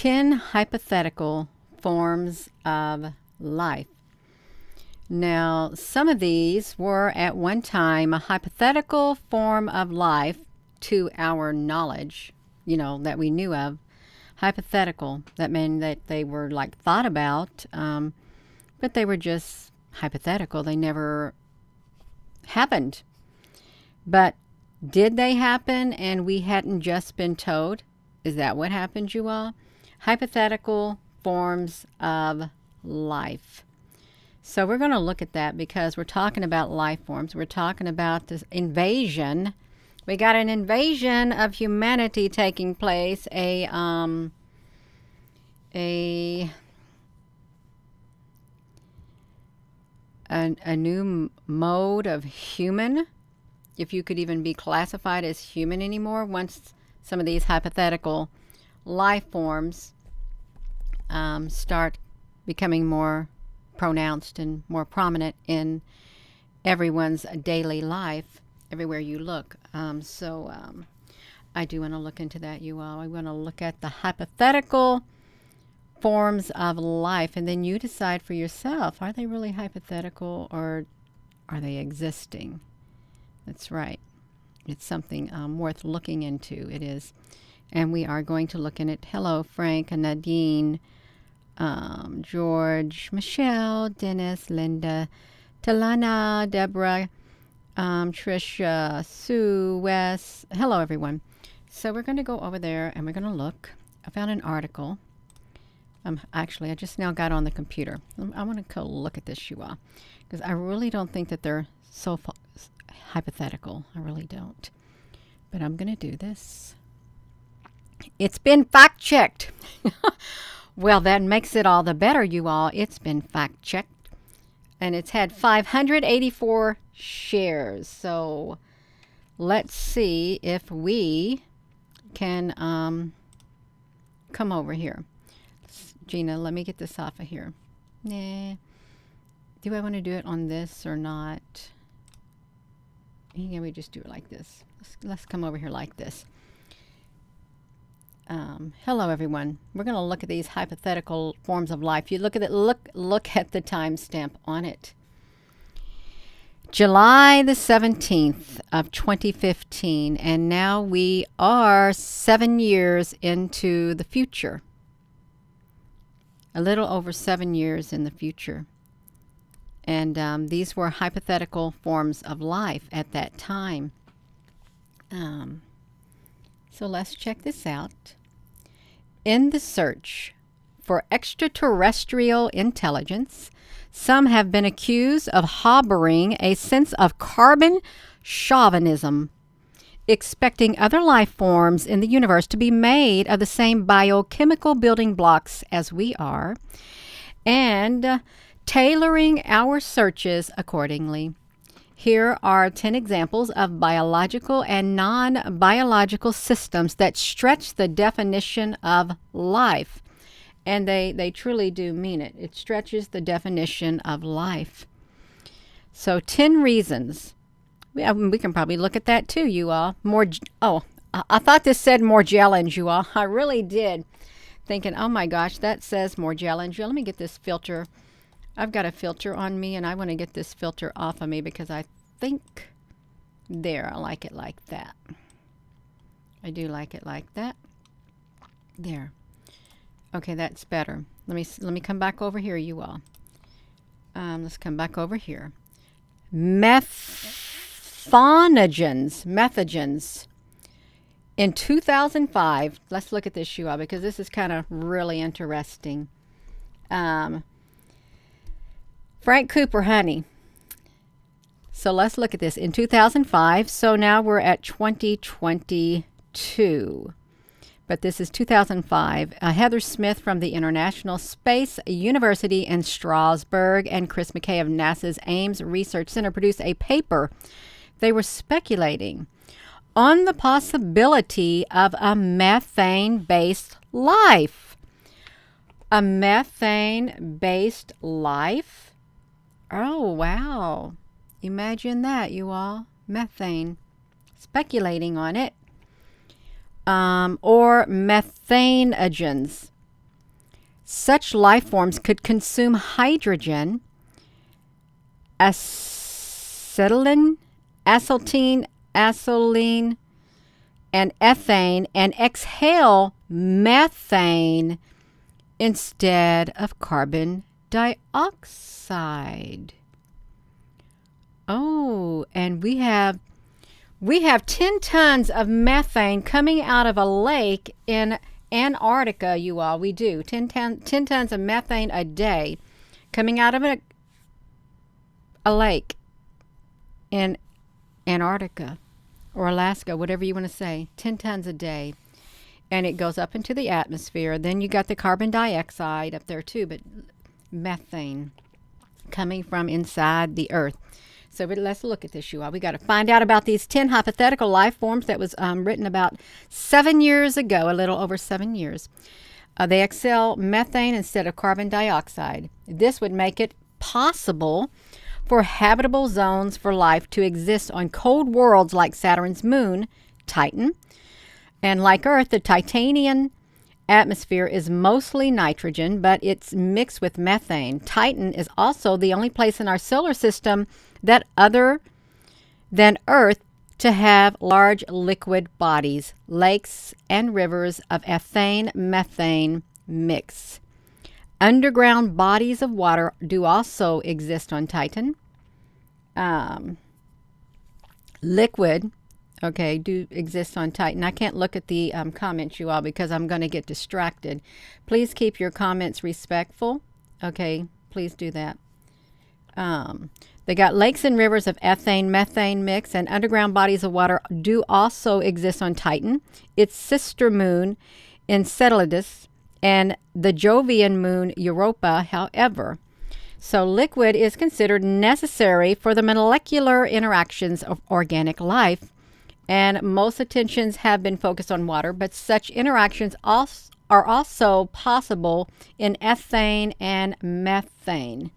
10 hypothetical forms of life. Now, some of these were at one time a hypothetical form of life to our knowledge, that we knew of. Hypothetical, that meant that they were like thought about, but they were just hypothetical. They never happened. But did they happen and we hadn't just been told? Is that what happened, you all? Hypothetical forms of life. So we're going to look at that because we're talking about life forms. We're talking about this invasion. We got an invasion of humanity taking place. A new mode of human, if you could even be classified as human anymore, once some of these hypothetical life forms start becoming more pronounced and more prominent in everyone's daily life, everywhere you look. I do want to look into that, you all. I want to look at the hypothetical forms of life, and then you decide for yourself, are they really hypothetical or are they existing? That's right. It's something worth looking into. It is. And we are going to look in it. Hello, Frank and Nadine, George, Michelle, Dennis, Linda, Talana, Deborah, Trisha, Sue, Wes. Hello, everyone. So we're going to go over there and we're going to look. I found an article. Actually, I just now got on the computer. I want to go look at this, you all, because I really don't think that they're so hypothetical. I really don't. But I'm going to do this. It's been fact-checked. Well, that makes it all the better, you all. It's been fact-checked. And it's had 584 shares. So let's see if we can come over here. Gina, let me get this off of here. Nah. Do I want to do it on this or not? Yeah, we just do it like this. Let's come over here like this. Hello, everyone. We're going to look at these hypothetical forms of life. You look at it. Look at the timestamp on it. July the 17th of 2015, and now we are 7 years into the future. A little over 7 years in the future. And these were hypothetical forms of life at that time. So let's check this out. In the search for extraterrestrial intelligence, some have been accused of harboring a sense of carbon chauvinism, expecting other life forms in the universe to be made of the same biochemical building blocks as we are, and tailoring our searches accordingly. Here are 10 examples of biological and non-biological systems that stretch the definition of life. And they truly do mean it. It stretches the definition of life. So 10 reasons. We can probably look at that too, you all. I thought this said Morgellons, you all. I really did. Thinking, oh my gosh, that says Morgellons. Let me get this filter. I've got a filter on me, and I want to get this filter off of me because I think there, I like it like that. I do like it like that. There. Okay, that's better. Let me come back over here, you all. Let's come back over here. Methogens. In 2005, let's look at this, you all, because this is kind of really interesting. Frank Cooper, honey. So let's look at this. In 2005, so now we're at 2022. But this is 2005. Heather Smith from the International Space University in Strasbourg and Chris McKay of NASA's Ames Research Center produced a paper. They were speculating on the possibility of a methane-based life. A methane-based life? Oh, wow. Imagine that, you all. Methane. Speculating on it. Or methanogens. Such life forms could consume hydrogen, acetylene, acetylene, and ethane, and exhale methane instead of carbon dioxide. Oh, and we have 10 tons of methane coming out of a lake in Antarctica, you all. We do. 10 tons of methane a day coming out of a lake in Antarctica or Alaska, whatever you want to say. 10 tons a day. And it goes up into the atmosphere. Then you got the carbon dioxide up there too, but methane coming from inside the earth. So let's look at this, you all. We got to find out about these 10 hypothetical life forms that was written about 7 years ago, a little over 7 years. They exhale methane instead of carbon dioxide. This would make it possible for habitable zones for life to exist on cold worlds like Saturn's moon, Titan. And like Earth, the Titanian atmosphere is mostly nitrogen, but it's mixed with methane. Titan is also the only place in our solar system that other than Earth to have large liquid bodies, lakes and rivers of ethane-methane mix. Underground bodies of water do also exist on Titan. Liquid, do exist on Titan. I can't look at the comments, you all, because I'm going to get distracted. Please keep your comments respectful. Okay, please do that. They got lakes and rivers of ethane-methane mix, and underground bodies of water do also exist on Titan, its sister moon Enceladus, and the Jovian moon Europa, however. So liquid is considered necessary for the molecular interactions of organic life, and most attentions have been focused on water, but such interactions are also possible in ethane and methane.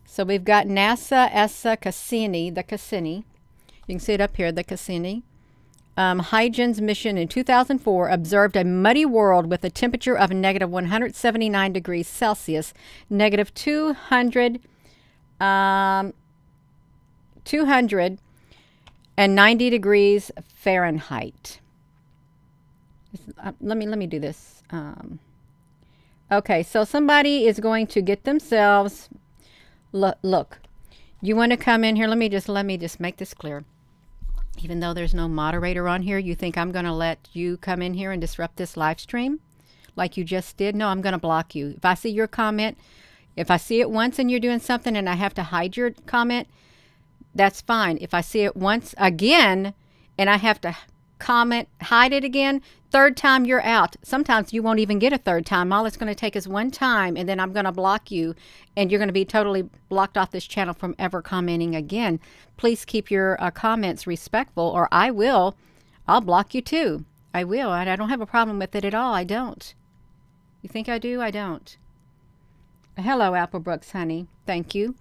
So we've got NASA ESA Cassini, the Cassini. You can see it up here, the Cassini. Huygens mission in 2004 observed a muddy world with a temperature of negative 179 degrees Celsius, negative 290 degrees Fahrenheit. Let me do this. Okay, so somebody is going to get themselves. Look, you want to come in here? Let me just make this clear. Even though there's no moderator on here, you think I'm going to let you come in here and disrupt this live stream like you just did? No, I'm going to block you. If I see your comment, if I see it once and you're doing something and I have to hide your comment, that's fine. If I see it once again and I have to comment, hide it again, third time you're out. Sometimes you won't even get a third time. All it's going to take is one time, and then I'm going to block you, and you're going to be totally blocked off this channel from ever commenting again. Please keep your comments respectful, or I'll block you too. I will. I don't have a problem with it at all. I don't. You think I do? I don't. Hello, Applebrooks, honey. Thank you.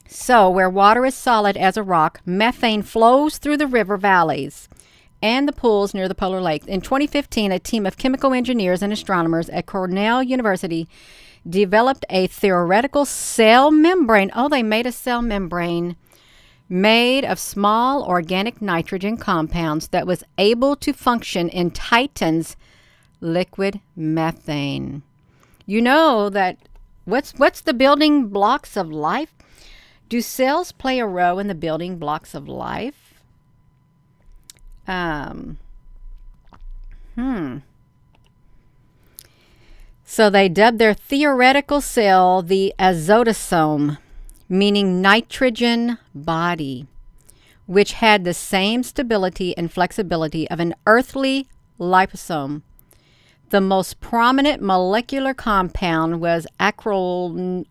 So, where water is solid as a rock, methane flows through the river valleys and the pools near the polar lake. In 2015, a team of chemical engineers and astronomers at Cornell University developed a theoretical cell membrane. Oh, they made a cell membrane made of small organic nitrogen compounds that was able to function in Titan's liquid methane. You know that what's the building blocks of life? Do cells play a role in the building blocks of life? So they dubbed their theoretical cell the azotosome, meaning nitrogen body, which had the same stability and flexibility of an earthly liposome. The most prominent molecular compound was acrylitrile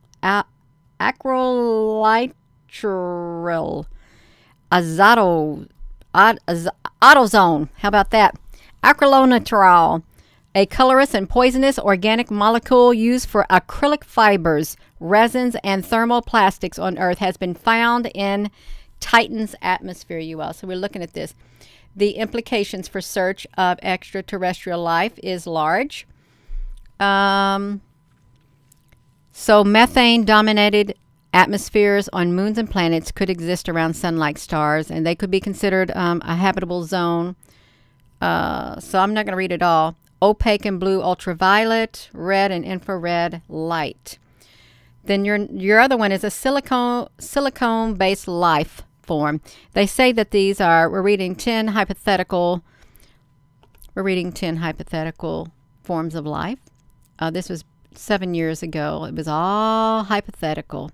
autozone. How about that? Acrylonitrile, a colorless and poisonous organic molecule used for acrylic fibers, resins, and thermoplastics on Earth, has been found in Titan's atmosphere, you all. So we're looking at this. The implications for search of extraterrestrial life is large. So methane-dominated atmospheres on moons and planets could exist around sun-like stars, and they could be considered a habitable zone. So I'm not going to read it all. Opaque and blue ultraviolet, red and infrared light. Then your other one is a silicone-based life form. They say that these are, we're reading 10 hypothetical forms of life. This was 7 years ago. It was all hypothetical.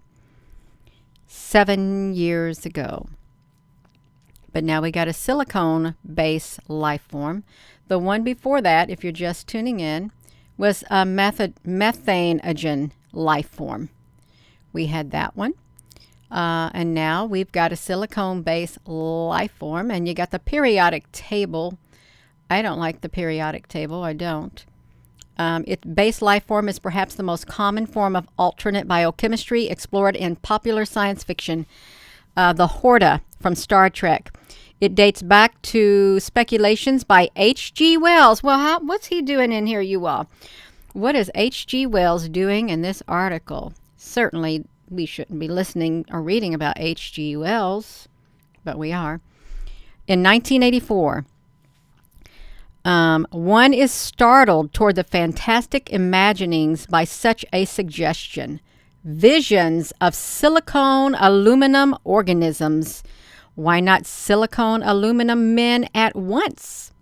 7 years ago. But now we got a silicone-based life form. The one before that, if you're just tuning in, was a methanogen life form. We had that one. And now we've got a silicone-based life form. And you got the periodic table. I don't like the periodic table. I don't. Its base life form is perhaps the most common form of alternate biochemistry explored in popular science fiction. The Horta from Star Trek. It dates back to speculations by H.G. Wells. Well, what's he doing in here, you all? What is H.G. Wells doing in this article? Certainly, we shouldn't be listening or reading about H.G. Wells, but we are. In 1984, one is startled toward the fantastic imaginings by such a suggestion. Visions of silicone aluminum organisms. Why not silicone aluminum men at once?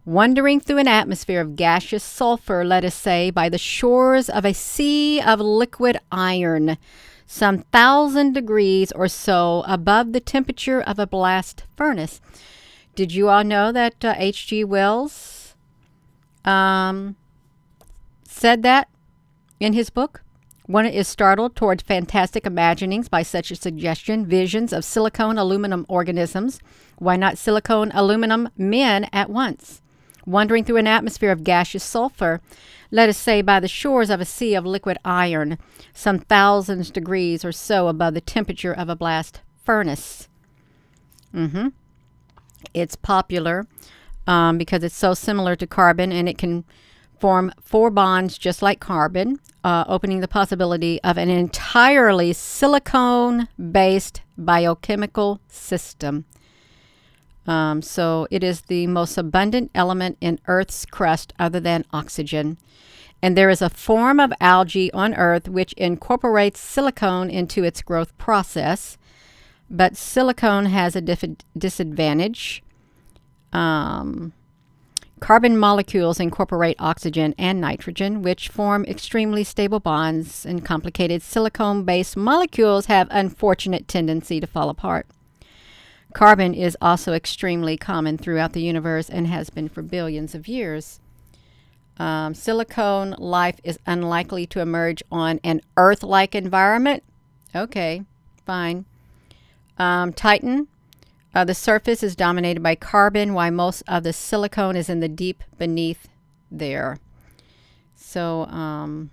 Wandering through an atmosphere of gaseous sulfur, let us say, by the shores of a sea of liquid iron, some 1,000 degrees or so above the temperature of a blast furnace. Did you all know that H.G. Wells said that in his book? One is startled toward fantastic imaginings by such a suggestion, visions of silicone aluminum organisms. Why not silicone aluminum men at once? Wandering through an atmosphere of gaseous sulfur, let us say by the shores of a sea of liquid iron, some thousands degrees or so above the temperature of a blast furnace. It's popular because it's so similar to carbon, and it can form 4 bonds just like carbon, opening the possibility of an entirely silicone-based biochemical system. So it is the most abundant element in Earth's crust other than oxygen. And there is a form of algae on Earth which incorporates silicone into its growth process. But silicone has a disadvantage. Carbon molecules incorporate oxygen and nitrogen, which form extremely stable bonds, and complicated silicone-based molecules have unfortunate tendency to fall apart. Carbon is also extremely common throughout the universe and has been for billions of years. Silicone life is unlikely to emerge on an Earth-like environment. Okay, fine. Titan. The surface is dominated by carbon, while most of the silicone is in the deep beneath there. So,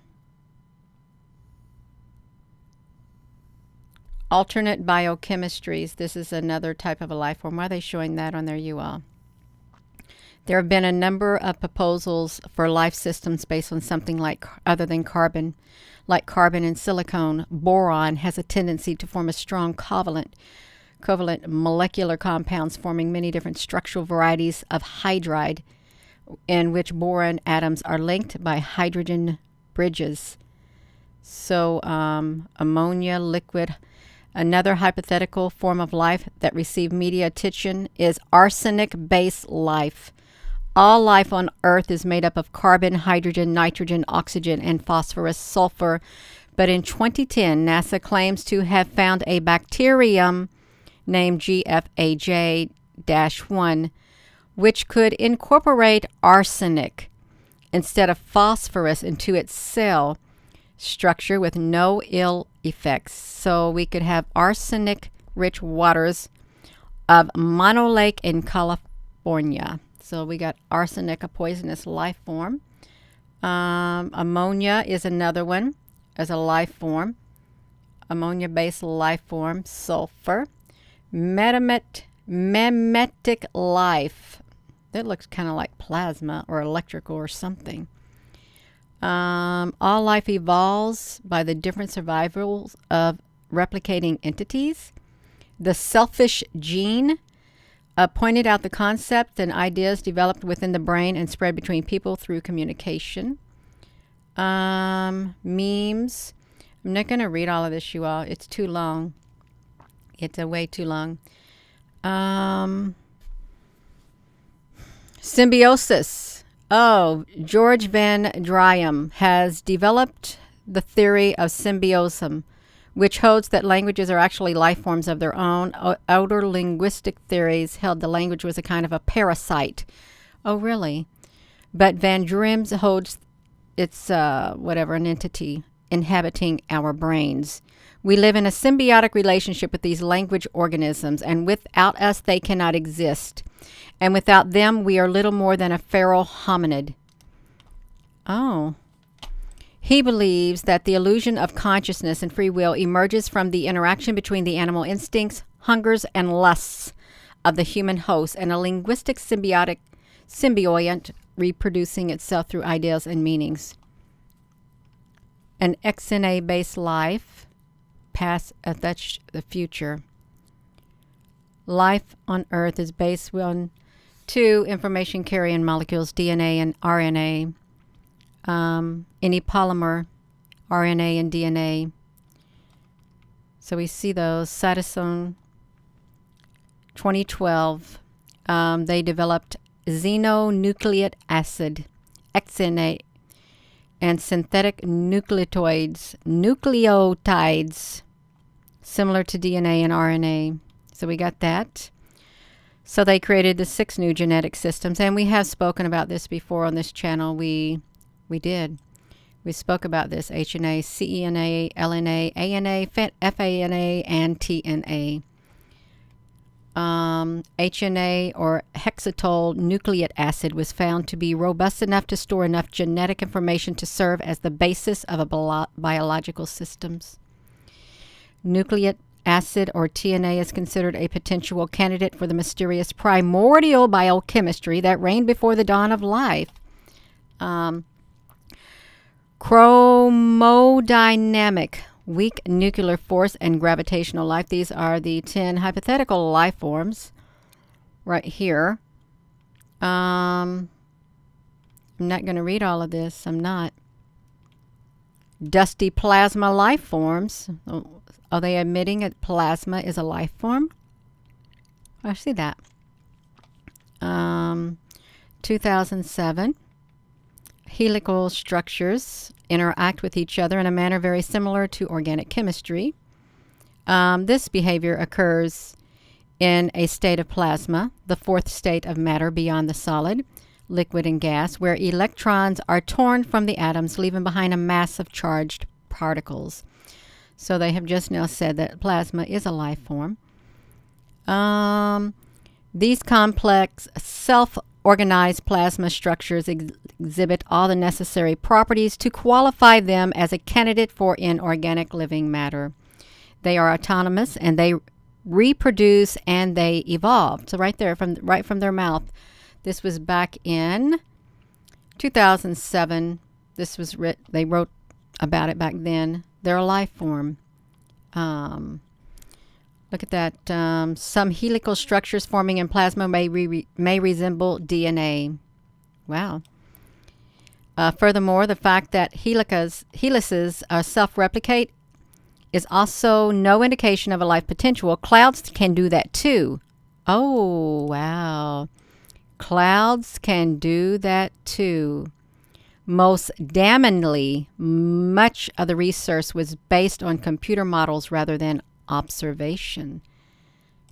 alternate biochemistries. This is another type of a life form. Why are they showing that on their UL? There have been a number of proposals for life systems based on something like other than carbon. Like carbon and silicone, boron has a tendency to form a strong covalent molecular compounds, forming many different structural varieties of hydride, in which boron atoms are linked by hydrogen bridges. So ammonia liquid. Another hypothetical form of life that received media attention is arsenic-based life. All life on Earth is made up of carbon, hydrogen, nitrogen, oxygen, and phosphorus, sulfur. But in 2010, NASA claims to have found a bacterium named GFAJ-1, which could incorporate arsenic instead of phosphorus into its cell structure with no ill effects. So we could have arsenic-rich waters of Mono Lake in California. So we got arsenic, a poisonous life form. Ammonia is another one as a life form. Ammonia-based life form. Sulfur. Memetic life. That looks kind of like plasma or electrical or something. All life evolves by the different survivals of replicating entities. The selfish gene pointed out the concepts and ideas developed within the brain and spread between people through communication. Memes. I'm not going to read all of this, you all. It's too long. It's way too long. Symbiosis. Oh, George Van Dryam has developed the theory of symbiosis, which holds that languages are actually life forms of their own. Outer linguistic theories held the language was a kind of a parasite. Oh, really? But Van Dryam holds it's an entity inhabiting our brains. We live in a symbiotic relationship with these language organisms, and without us, they cannot exist. And without them, we are little more than a feral hominid. Oh. He believes that the illusion of consciousness and free will emerges from the interaction between the animal instincts, hungers, and lusts of the human host and a linguistic symbiote reproducing itself through ideas and meanings. An XNA-based life, past, that's the future. Life on Earth is based on two information carrying molecules, DNA and RNA. Any polymer, RNA and DNA. So we see those. Cytosine 2012. They developed xenonucleic acid, XNA, and synthetic nucleotides, similar to DNA and RNA. So we got that. So they created the 6 new genetic systems, and we have spoken about this before on this channel. We did. We spoke about this: HNA, CENA, LNA, ANA, FANA, and TNA. HNA, or hexatol nucleic acid, was found to be robust enough to store enough genetic information to serve as the basis of a biological systems. Nucleic acid, or TNA, is considered a potential candidate for the mysterious primordial biochemistry that reigned before the dawn of life. Chromodynamic, weak nuclear force, and gravitational life. These are the 10 hypothetical life forms right here. I'm not going to read all of this. I'm not. Dusty plasma life forms. Are they admitting that plasma is a life form? I see that. 2007. Helical structures interact with each other in a manner very similar to organic chemistry. This behavior occurs in a state of plasma, the fourth state of matter beyond the solid, liquid, and gas, where electrons are torn from the atoms, leaving behind a mass of charged particles. So they have just now said that plasma is a life form. These complex self-organized plasma structures exhibit all the necessary properties to qualify them as a candidate for inorganic living matter. They are autonomous, and they reproduce, and they evolve. So right there, right from their mouth. This was back in 2007. This was they wrote about it back then. They're a life form. Look at that. Some helical structures forming in plasma may resemble DNA. Wow. Furthermore, the fact that helices self-replicate is also no indication of a life potential. Clouds can do that too. Oh, wow. Clouds can do that too. Most damningly, much of the research was based on computer models rather than observation.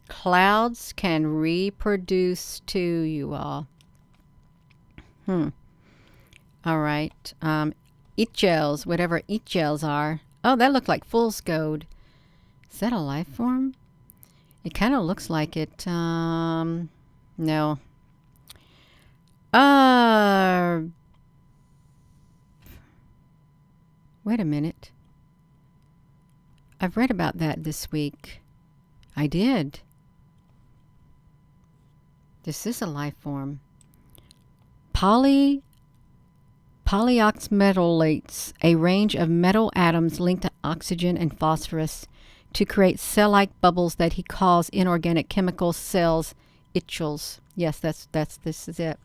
Clouds can reproduce too, you all. All right. Eat gels, whatever eat gels are. Oh, that looked like fool's gold. Is that a life form? It kind of looks like it. No. Wait a minute. I've read about that this week. I did. This is a life form. Polyoxmetallates, a range of metal atoms linked to oxygen and phosphorus to create cell-like bubbles that he calls inorganic chemical cells, ichels. Yes, this is it.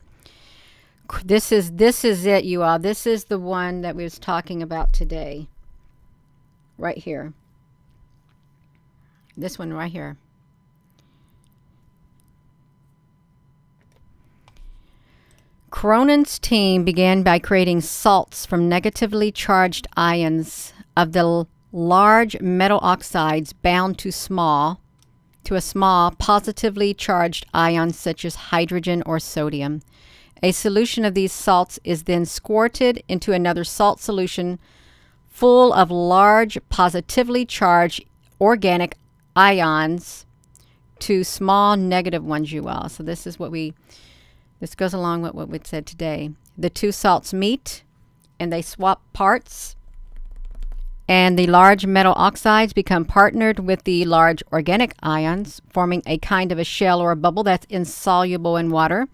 This is it, you all. This is the one that we was talking about today. Right here. This one right here. Cronin's team began by creating salts from negatively charged ions of the large metal oxides bound to a small positively charged ion such as hydrogen or sodium. A solution of these salts is then squirted into another salt solution full of large positively charged organic ions to small negative ones, you all. So this goes along with what we said today. The two salts meet and they swap parts, and the large metal oxides become partnered with the large organic ions, forming a kind of a shell or a bubble that's insoluble in water.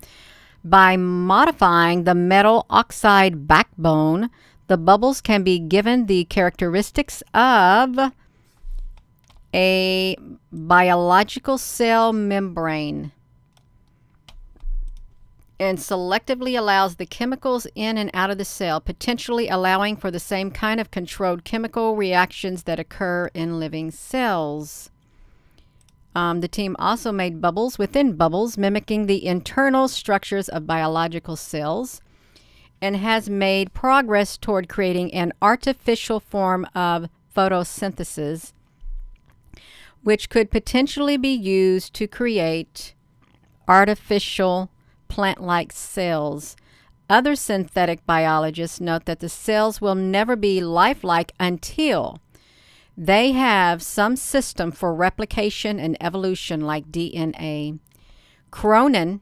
By modifying the metal oxide backbone, the bubbles can be given the characteristics of a biological cell membrane and selectively allows the chemicals in and out of the cell, potentially allowing for the same kind of controlled chemical reactions that occur in living cells. The team also made bubbles within bubbles, mimicking the internal structures of biological cells, and has made progress toward creating an artificial form of photosynthesis, which could potentially be used to create artificial plant-like cells. Other synthetic biologists note that the cells will never be lifelike until they have some system for replication and evolution like DNA. Cronin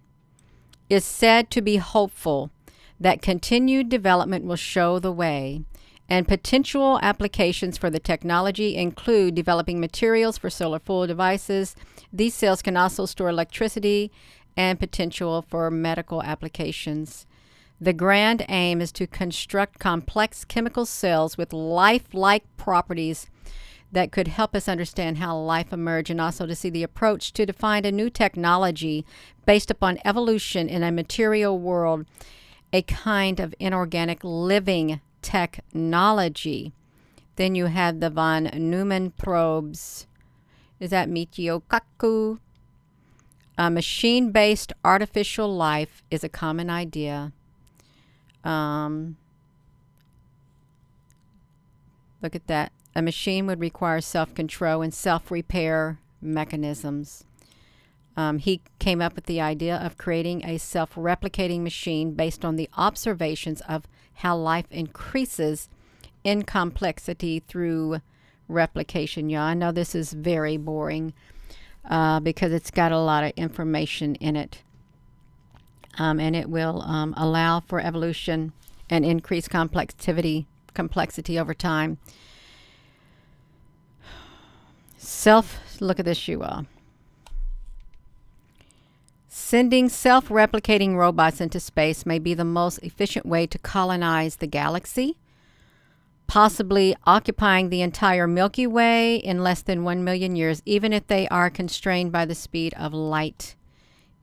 is said to be hopeful that continued development will show the way, and potential applications for the technology include developing materials for solar fuel devices. These cells can also store electricity, and potential for medical applications. The grand aim is to construct complex chemical cells with life-like properties that could help us understand how life emerged, and also to see the approach to define a new technology based upon evolution in a material world, a kind of inorganic living technology. Then you have the von Neumann probes. Is that Michio Kaku? A machine-based artificial life is a common idea. Look at that. A machine would require self-control and self-repair mechanisms. He came up with the idea of creating a self-replicating machine based on the observations of how life increases in complexity through replication. Yeah, I know this is very boring. Because it's got a lot of information in it. And it will allow for evolution and increase complexity over time. Look at this, you all. Sending self-replicating robots into space may be the most efficient way to colonize the galaxy, possibly occupying the entire Milky Way in less than 1 million years, even if they are constrained by the speed of light.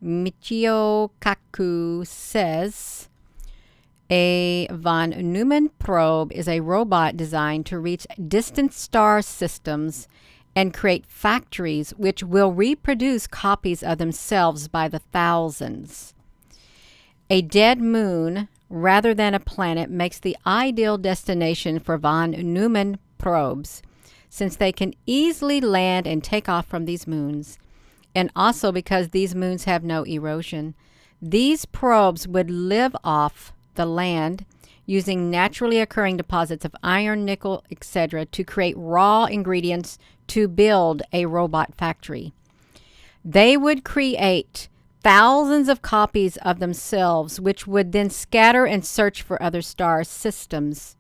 Michio Kaku says a von Neumann probe is a robot designed to reach distant star systems and create factories which will reproduce copies of themselves by the thousands. A dead moon rather than a planet makes the ideal destination for von Neumann probes, since they can easily land and take off from these moons, and also because these moons have no erosion. These probes would live off the land using naturally occurring deposits of iron, nickel, etc. to create raw ingredients to build a robot factory. They would create thousands of copies of themselves, which would then scatter and search for other star systems.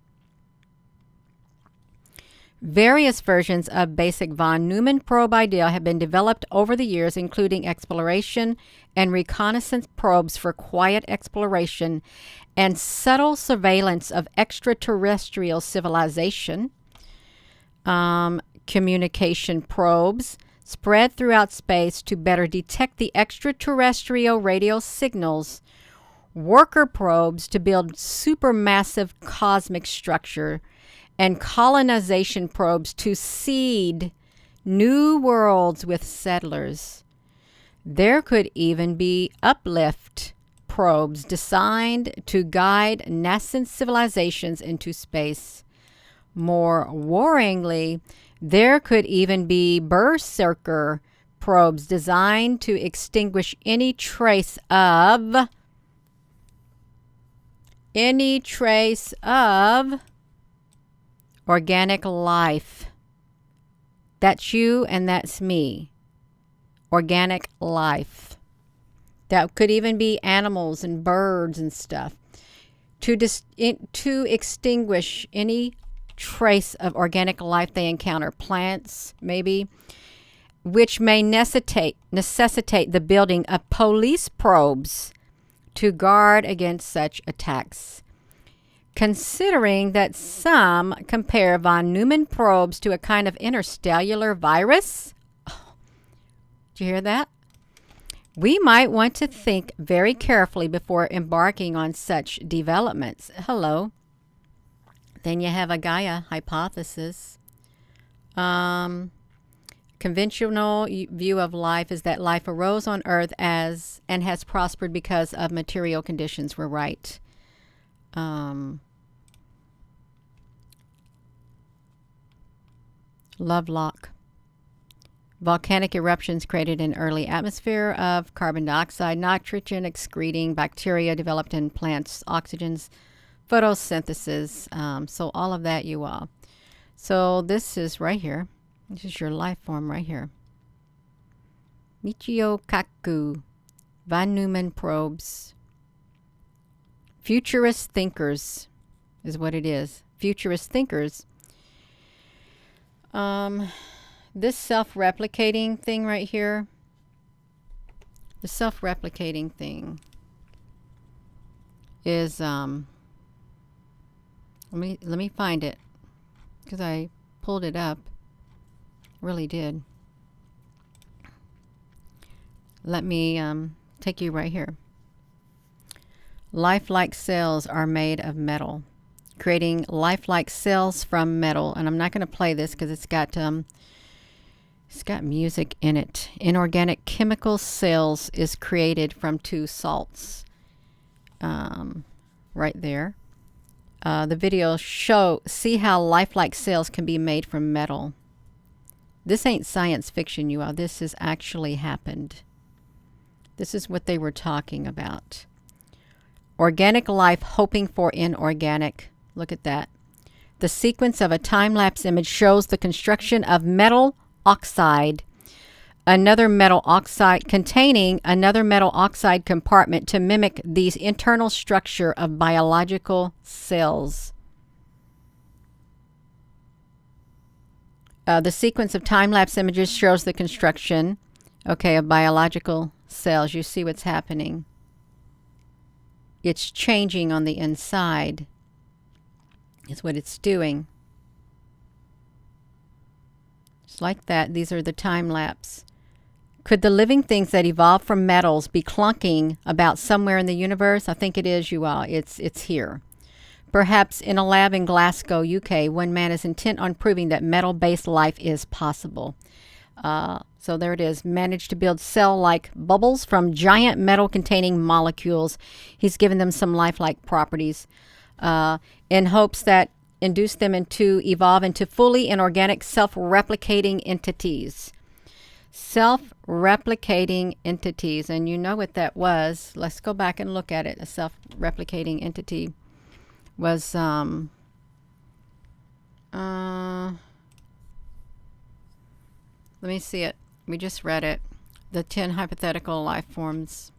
Various versions of basic von Neumann probe idea have been developed over the years, including exploration and reconnaissance probes for quiet exploration and subtle surveillance of extraterrestrial civilization, communication probes spread throughout space to better detect the extraterrestrial radio signals, worker probes to build supermassive cosmic structure, and colonization probes to seed new worlds with settlers. There could even be uplift probes designed to guide nascent civilizations into space. More worryingly, there could even be berserker probes designed to extinguish any trace of organic life. That's you and that's me. Organic life. That could even be animals and birds and stuff. To extinguish any trace of organic life they encounter, plants maybe, which may necessitate the building of police probes to guard against such attacks. Considering that some compare von Neumann probes to a kind of interstellar virus, did you hear that? We might want to think very carefully before embarking on such developments. Hello. Then you have a Gaia hypothesis. Conventional view of life is that life arose on Earth and has prospered because of material conditions. We're right. Lovelock. Volcanic eruptions created an early atmosphere of carbon dioxide, nitrogen excreting bacteria developed in plants, oxygens, photosynthesis. So all of that you all. So this is right here. This is your life form right here. Michio Kaku, von Neumann probes. Futurist thinkers is what it is. Futurist thinkers. This self-replicating thing right here. The self-replicating thing is let me find it because I pulled it up. Really did. Let me take you right here. Lifelike cells are made of metal. Creating lifelike cells from metal. And I'm not going to play this because it's got music in it. Inorganic chemical cells is created from two salts. Right there. The video see how lifelike cells can be made from metal. This ain't science fiction, you all. This has actually happened. This is what they were talking about. Organic life hoping for inorganic. Look at that. The sequence of a time-lapse image shows the construction of metal oxide, containing another metal oxide compartment to mimic the internal structure of biological cells. The sequence of time-lapse images shows the construction, of biological cells. You see what's happening. It's changing on the inside. Is what it's doing. Just like that. These are the time-lapse. Could the living things that evolved from metals be clunking about somewhere in the universe? I think it is, you all. It's here. Perhaps in a lab in Glasgow, UK, one man is intent on proving that metal-based life is possible. So there it is. Managed to build cell-like bubbles from giant metal-containing molecules. He's given them some lifelike properties in hopes that induce them to evolve into fully inorganic self-replicating entities. Self-replicating entities. And you know what that was. Let's go back and look at it. A self-replicating entity was let me see it. We just read it. The 10 hypothetical life forms.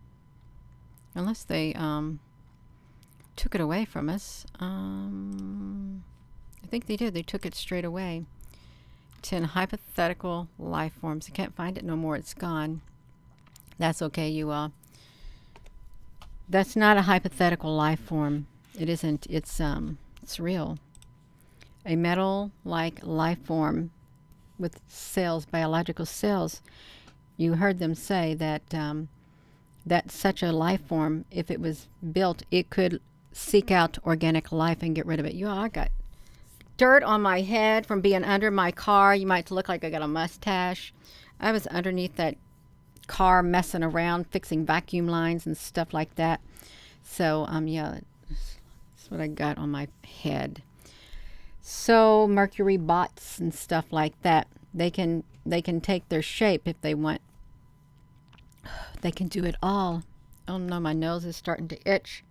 Unless they took it away from us. I think they did. They took it straight away. 10 hypothetical life forms. I can't find it no more. It's gone. That's okay, you all. That's not a hypothetical life form. It isn't. It's real. A metal-like life form with cells, biological cells. You heard them say that that such a life form, if it was built, it could seek out organic life and get rid of it. You all, I got dirt on my head from being under my car. You might look like I got a mustache. I was underneath that car messing around, fixing vacuum lines and stuff like that. So, yeah, that's what I got on my head. So, mercury bots and stuff like that, they can take their shape if they want. They can do it all. Oh no, my nose is starting to itch.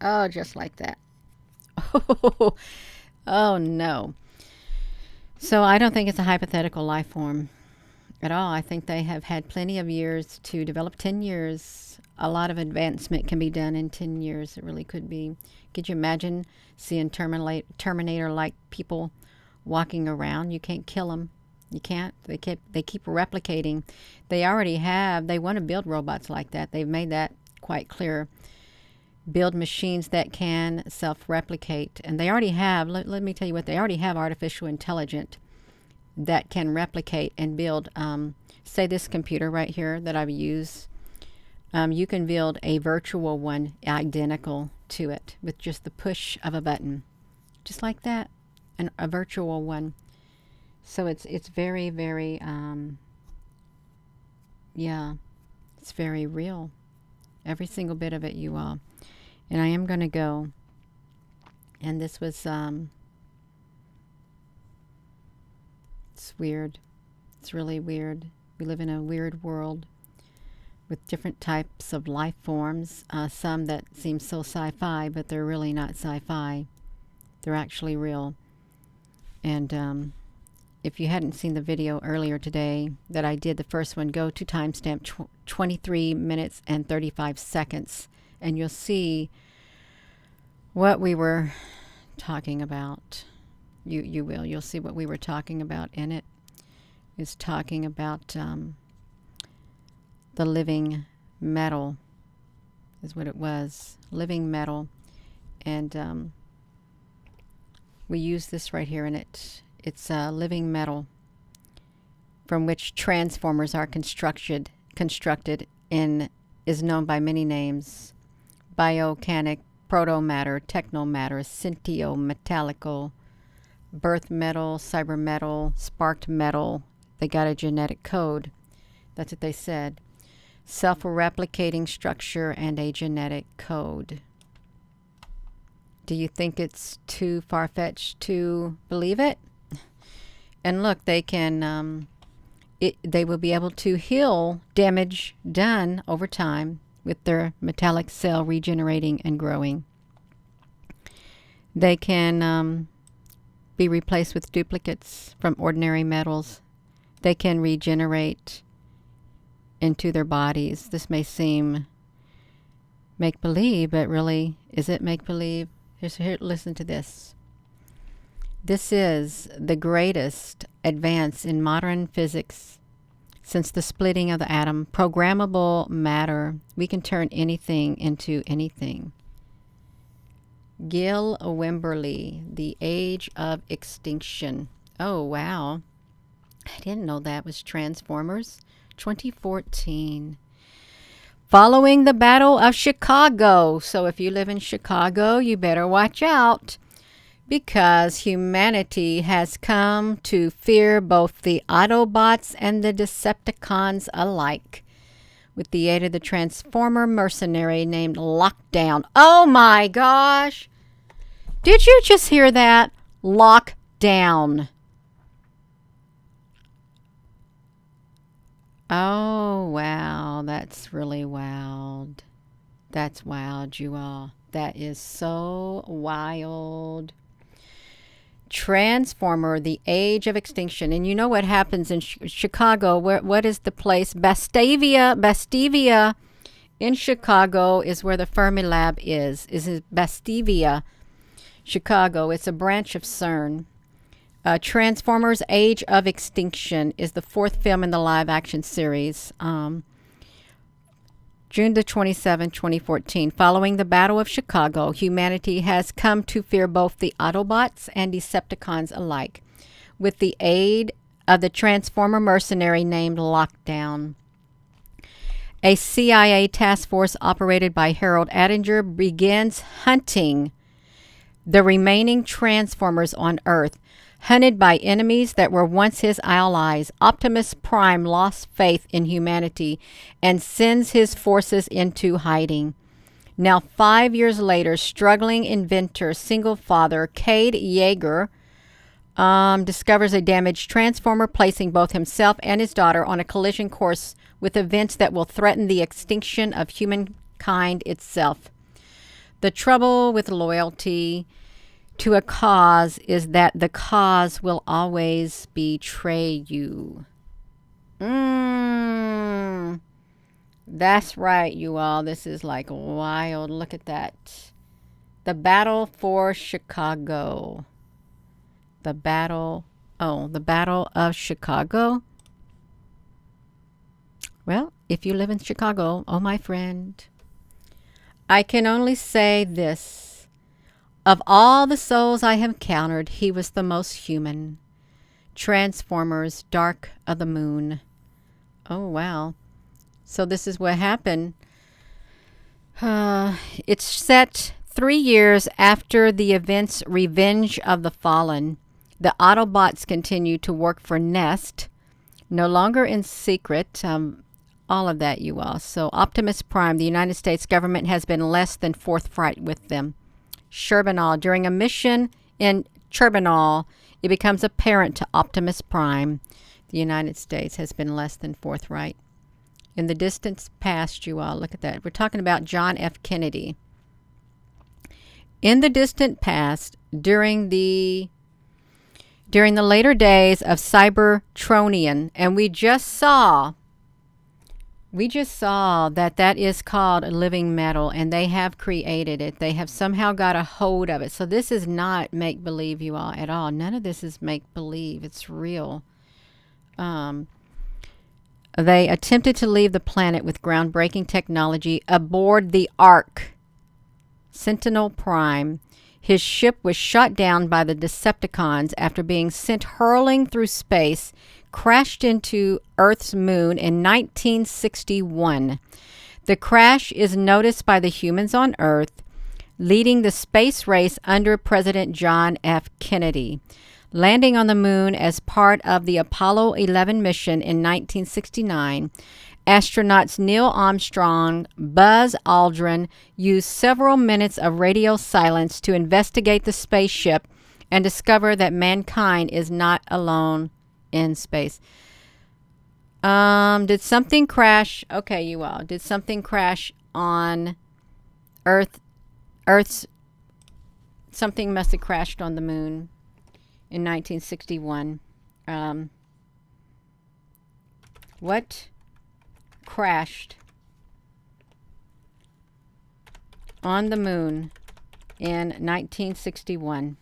Oh, just like that. Oh no. So I don't think it's a hypothetical life form at all. I think they have had plenty of years to develop. 10 years. A lot of advancement can be done in 10 years. It really could be. Could you imagine seeing Terminator-like people walking around? You can't kill them. You can't. They keep replicating. They already have. They want to build robots like that. They've made that quite clear. Build machines that can self-replicate. And they already have, let me tell you what, they already have artificial intelligence that can replicate and build. Say this computer right here that I've used. You can build a virtual one identical to it with just the push of a button. Just like that. A virtual one. So it's very, very, yeah, it's very real. Every single bit of it, you all. And I am going to go. And this was, it's weird. It's really weird. We live in a weird world with different types of life forms. Some that seem so sci-fi, but they're really not sci-fi. They're actually real. And, if you hadn't seen the video earlier today that I did, the first one, go to timestamp 23 minutes and 35 seconds, and you'll see what we were talking about. You'll see what we were talking about in it. It's talking about the living metal is what it was, living metal, and we use this right here in it. It's living metal from which transformers are constructed in is known by many names: bioorganic, proto-matter, techno-matter, synthio-metallical, birth metal, cyber metal, sparked metal. They got a genetic code. That's what they said. Self-replicating structure and a genetic code. Do you think it's too far-fetched to believe it? And look, they can, they will be able to heal damage done over time with their metallic cell regenerating and growing. They can be replaced with duplicates from ordinary metals. They can regenerate into their bodies. This may seem make-believe, but really, is it make-believe? Here, listen to this. This is the greatest advance in modern physics since the splitting of the atom. Programmable matter. We can turn anything into anything. Gil Wimberly, The Age of Extinction. Oh, wow. I didn't know that was Transformers. 2014. Following the Battle of Chicago. So if you live in Chicago, you better watch out, because humanity has come to fear both the Autobots and the Decepticons alike, with the aid of the Transformer mercenary named Lockdown. Oh my gosh! Did you just hear that? Lockdown. Oh, wow. That's really wild. That's wild, you all. That is so wild. Transformer, The Age of Extinction. And you know what happens in Chicago? What is the place? Bastivia in Chicago is where the Fermilab is Bastivia, Chicago. It's a branch of CERN. Transformers Age of Extinction is the fourth film in the live action series. June the 27th, 2014. Following the Battle of Chicago, humanity has come to fear both the Autobots and Decepticons alike, with the aid of the Transformer mercenary named Lockdown. A CIA task force operated by Harold Attinger begins hunting the remaining Transformers on Earth. Hunted by enemies that were once his allies, Optimus Prime lost faith in humanity and sends his forces into hiding. Now, 5 years later, struggling inventor, single father, Cade Yeager, discovers a damaged Transformer, placing both himself and his daughter on a collision course with events that will threaten the extinction of humankind itself. The trouble with loyalty to a cause is that the cause will always betray you. That's right, you all. This is like wild. Look at that. The Battle for Chicago. The Battle of Chicago. Well, if you live in Chicago, oh my friend, I can only say this. Of all the souls I have encountered, he was the most human. Transformers, Dark of the Moon. Oh, wow. So this is what happened. It's set 3 years after the events Revenge of the Fallen. The Autobots continue to work for Nest, no longer in secret. All of that, you all. So Optimus Prime, the United States government has been less than forthright with them. Chernobyl. During a mission in Chernobyl, it becomes apparent to Optimus Prime the United States has been less than forthright. In the distant past, you all, look at that. We're talking about John F. Kennedy. In the distant past, during the later days of Cybertronian, and we just saw that is called living metal, and they have created it. They have somehow got a hold of it. So this is not make-believe, you all, at all. None of this is make-believe. It's real. They attempted to leave the planet with groundbreaking technology aboard the Ark. Sentinel Prime. His ship was shot down by the Decepticons after being sent hurling through space, crashed into Earth's moon in 1961. The crash is noticed by the humans on Earth, leading the space race under President John F. Kennedy. Landing on the moon as part of the Apollo 11 mission in 1969, astronauts Neil Armstrong, Buzz Aldrin used several minutes of radio silence to investigate the spaceship and discover that mankind is not alone in space. Did something crash? Okay, you all. Did something crash on Earth? Something must have crashed on the moon in 1961. What crashed on the moon in 1961?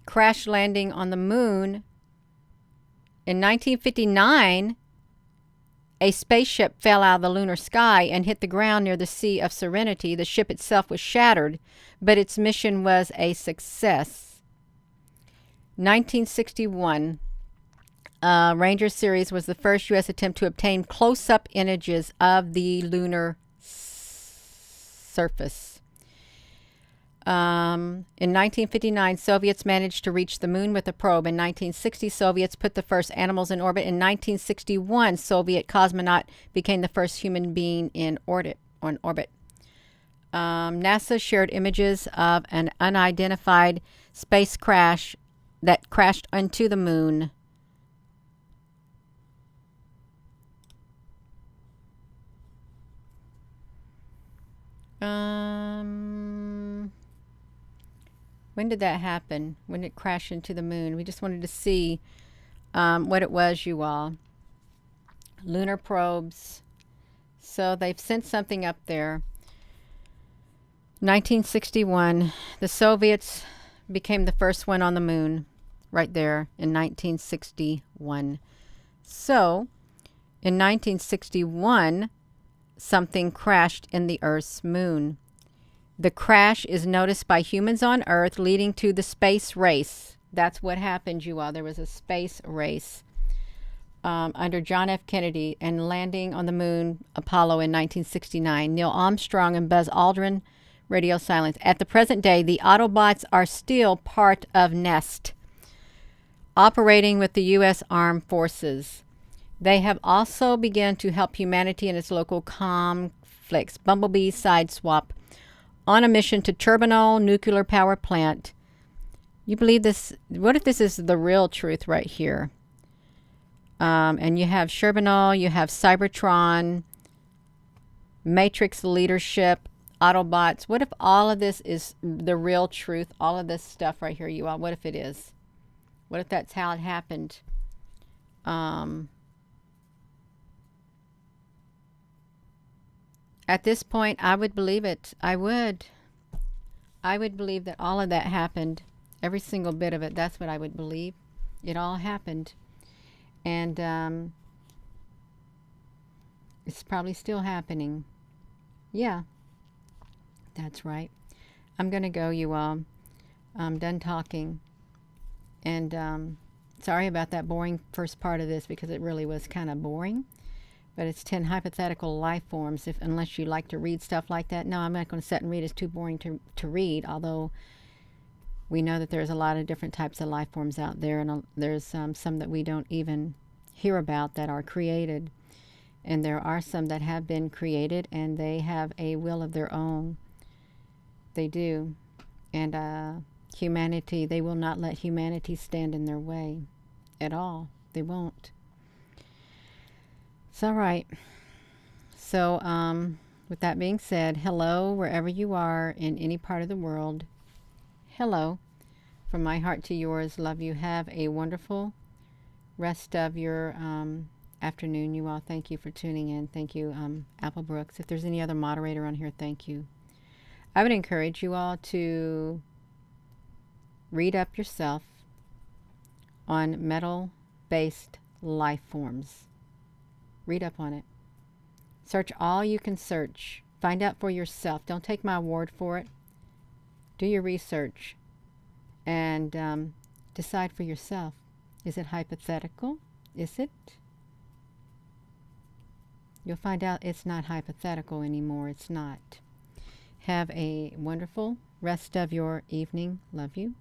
Crash landing on the moon in 1959. A spaceship fell out of the lunar sky and hit the ground near the Sea of Serenity. The ship itself was shattered, but its mission was a success. 1961, Ranger series was the first U.S. attempt to obtain close-up images of the lunar surface. In 1959, Soviets managed to reach the moon with a probe. In 1960, Soviets put the first animals in orbit. In 1961, Soviet cosmonaut became the first human being in orbit. NASA shared images of an unidentified space crash that crashed onto the moon. When did that happen? When did it crash into the moon? We just wanted to see what it was, you all. Lunar probes. So they've sent something up there. 1961, the Soviets became the first one on the moon, right there in 1961. So, in 1961, something crashed in the Earth's moon. The crash is noticed by humans on Earth, leading to the space race. That's what happened, you all. There was a space race under John F. Kennedy and landing on the moon, Apollo, in 1969. Neil Armstrong and Buzz Aldrin, radio silence. At the present day, the Autobots are still part of NEST, operating with the U.S. Armed Forces. They have also begun to help humanity in its local conflicts. Bumblebee sideswap on a mission to Chernobyl nuclear power plant. You believe this? What if this is the real truth right here? And you have Chernobyl, you have Cybertron, Matrix leadership, Autobots. What if all of this is the real truth? All of this stuff right here, you all. What if it is? What if that's how it happened? At this point, I would believe it. I would. I would believe that all of that happened. Every single bit of it. That's what I would believe. It all happened. And it's probably still happening. Yeah. That's right. I'm going to go, you all. I'm done talking. And sorry about that boring first part of this, because it really was kind of boring. But it's 10 hypothetical life forms, unless you like to read stuff like that. No, I'm not going to sit and read. It's too boring to read, although we know that there's a lot of different types of life forms out there, and there's some that we don't even hear about that are created. And there are some that have been created, and they have a will of their own. They do. And humanity, they will not let humanity stand in their way at all. They won't. It's all right. So, with that being said, hello, wherever you are in any part of the world. Hello. From my heart to yours, love you. Have a wonderful rest of your afternoon, you all. Thank you for tuning in. Thank you, Apple Brooks. If there's any other moderator on here, thank you. I would encourage you all to read up yourself on metal-based life forms. Read up on it. Search all you can search. Find out for yourself. Don't take my word for it. Do your research and decide for yourself. Is it hypothetical? Is it? You'll find out it's not hypothetical anymore. It's not. Have a wonderful rest of your evening. Love you.